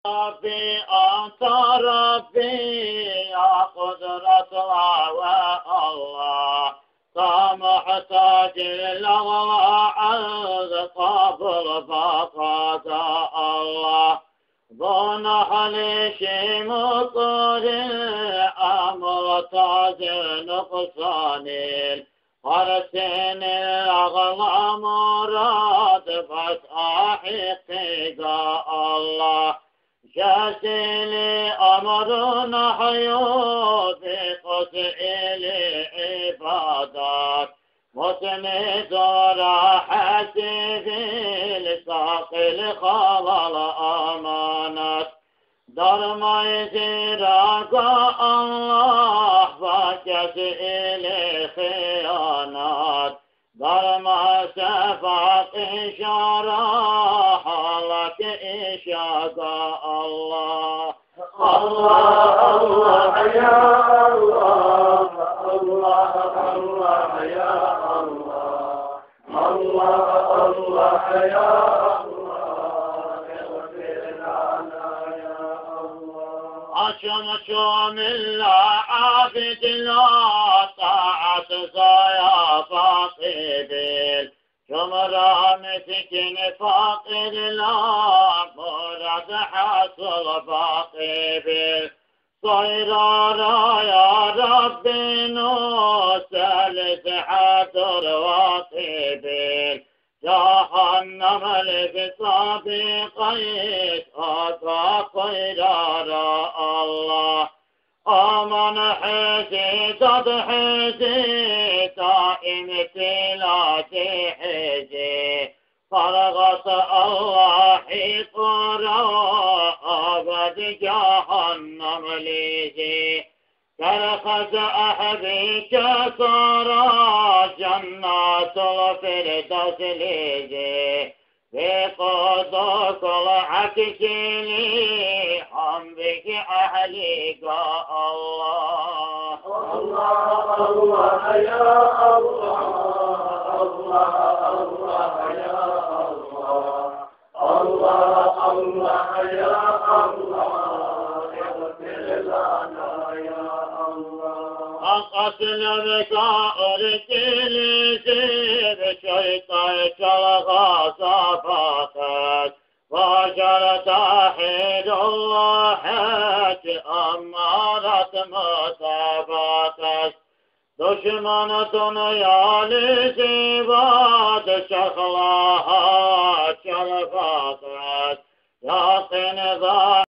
ربي أنت ربي يا قدرة الله سامحتك لله عز قبل بقاء الله ظن حليش مطر أمر تاج نقصان قرسين أغلى مراد فتح الله جاسلي أمرنا حيو بقسئل عبادات مسند راحتي في لساق الخلال أمانات درما يزيرك الله فجسئل خيانات درما سفاق شرح لك إشاق الله الله الله يا الله الله الله يا الله الله الله يا الله اغفر لنا يا الله أشم الله عابد لا طاعة يا فاقبل شمرا مسكين فاقد لا مراد حصل فاقبل صيرا يا ربي نسأل حاضر واقبل جهنم لبصابي قيد أطا قرار الله آمن حزي تضحزي دائم تلاتي حزي فرغت الله قرى أبد جهنم ليزي كرخز أحبي كسرى جنات الفردوس ليزي بقضاء كل عكسي حمدك أهلك الله الله الله يا الله الله الله يا الله الله الله يا الله اغفر لنا يا الله أقتل بك أرسل زيد شيطان شلغى صفاقك وجر تحيد الله حج أمارة مصابتك دشمن دنيا لزباد شخلها شلغاتك يا قنظام